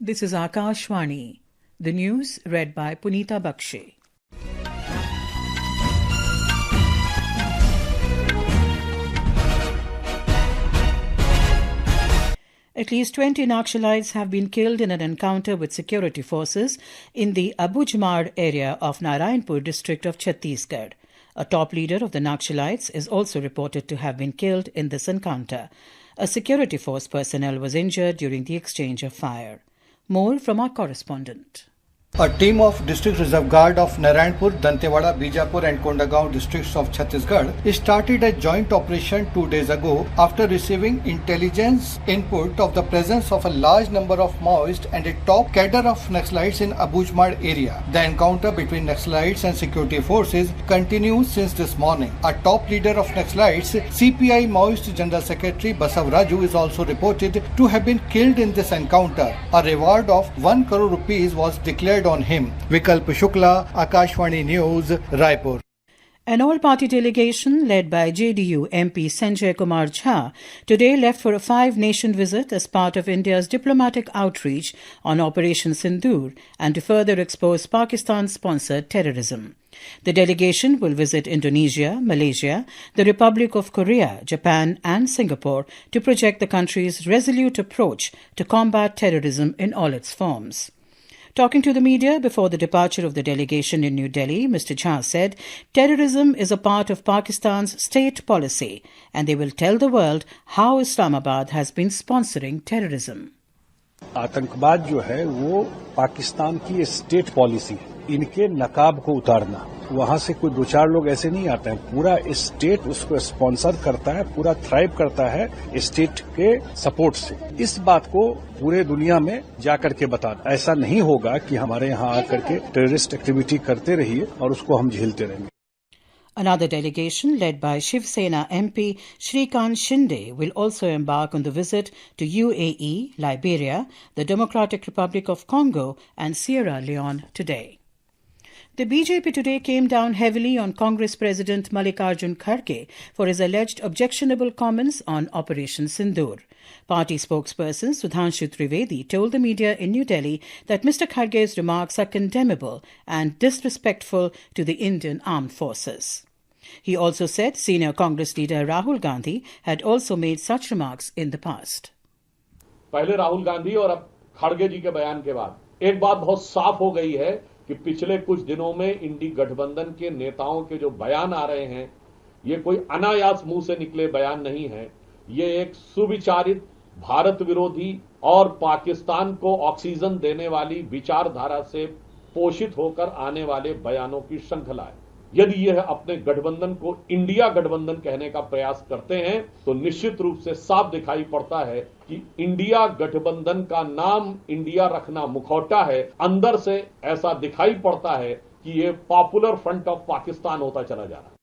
This is Akashvani. The news read by Punita Bakshi. At least 20 Naxalites have been killed in an encounter with security forces in the Abujmar area of Narayanpur district of Chhattisgarh. A top leader of the Naxalites is also reported to have been killed in this encounter. A security force personnel was injured during the exchange of fire. More from our correspondent. A team of District Reserve Guard of Narayanpur, Dantewada, Bijapur and Kondagaon districts of Chhattisgarh started a joint operation 2 days ago after receiving intelligence input of the presence of a large number of Maoists and a top cadre of Naxalites in Abujmar area. The encounter between Naxalites and security forces continues since this morning. A top leader of Naxalites, CPI Maoist General Secretary Basav Raju, is also reported to have been killed in this encounter. A reward of 1 crore rupees was declared on him. Vikalp Shukla, Akashvani News, Raipur. An all-party delegation led by JDU MP Sanjay Kumar Jha today left for a 5-nation visit as part of India's diplomatic outreach on Operation Sindoor and to further expose Pakistan-sponsored terrorism. The delegation will visit Indonesia, Malaysia, the Republic of Korea, Japan and Singapore to project the country's resolute approach to combat terrorism in all its forms. Talking to the media before the departure of the delegation in New Delhi, Mr. Jha said, terrorism is a part of Pakistan's state policy and they will tell the world how Islamabad has been sponsoring terrorism. आतंकवाद जो है वो पाकिस्तान की state policy है, इनके नकाब को उतारना। वहां से कोई 2-4 लोग ऐसे नहीं आते हैं, पूरा स्टेट उसको स्पॉन्सर करता है, पूरा थ्राइव करता है स्टेट के सपोर्ट से। इस बात को पूरे दुनिया में जाकर के बताना। ऐसा नहीं होगा कि हमारे यहाँ आकर के टेररिस्ट एक्टिविटी करते रहिए और उसको हम झेलते रहेंगे। Another delegation led by Shiv Sena MP Shrikant Shinde will also embark on the visit to UAE, Liberia, the Democratic Republic of Congo and Sierra Leone today. The BJP today came down heavily on Congress President Mallikarjun Kharge for his alleged objectionable comments on Operation Sindoor. Party spokesperson Sudhanshu Trivedi told the media in New Delhi that Mr. Kharge's remarks are condemnable and disrespectful to the Indian Armed Forces. He also said senior Congress leader Rahul Gandhi had also made such remarks in the past. पहले राहुल गांधी और अब खड़गे जी के बयान के बाद एक बात बहुत साफ हो गई है कि पिछले कुछ दिनों में इंडी गठबंधन के नेताओं के जो बयान आ रहे हैं, ये कोई अनायास मुंह से निकले बयान नहीं है। ये एक सुविचारित, भारत विरोधी और पाकिस्तान को ऑक्सीजन देने वाली विचारधारा से पोषित होकर आने वाले बयानों की श्रृंखला है। यदि यह अपने गठबंधन को इंडिया गठबंधन कहने का प्रयास करते हैं तो निश्चित रूप से साफ दिखाई पड़ता है कि इंडिया गठबंधन का नाम इंडिया रखना मुखौटा है। अंदर से ऐसा दिखाई पड़ता है कि यह पॉपुलर फ्रंट ऑफ पाकिस्तान होता चला जा रहा है।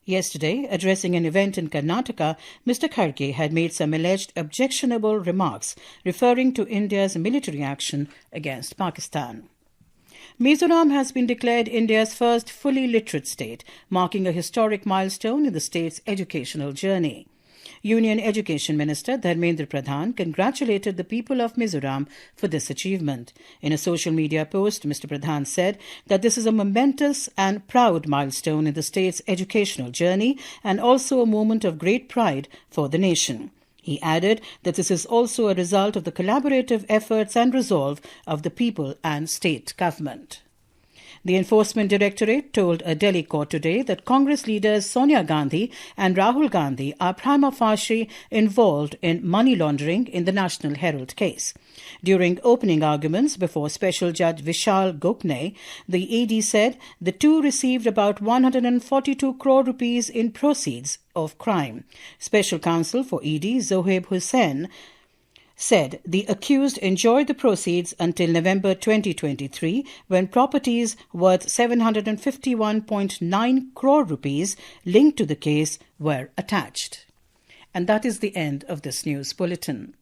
Yesterday, addressing an event in Karnataka, Mr. Kharge had made some alleged objectionable remarks referring to India's military action against Pakistan. Mizoram has been declared India's first fully literate state, marking a historic milestone in the state's educational journey. Union Education Minister Dharmendra Pradhan congratulated the people of Mizoram for this achievement. In a social media post, Mr. Pradhan said that this is a momentous and proud milestone in the state's educational journey and also a moment of great pride for the nation. He added that this is also a result of the collaborative efforts and resolve of the people and state government. The Enforcement Directorate told a Delhi court today that Congress leaders Sonia Gandhi and Rahul Gandhi are prima facie involved in money laundering in the National Herald case. During opening arguments before Special Judge Vishal Gokhale, the ED said the two received about 142 crore rupees in proceeds of crime. Special Counsel for ED Zohaib Hussain said the accused enjoyed the proceeds until November 2023 when properties worth 751.9 crore rupees linked to the case were attached. And that is the end of this news bulletin.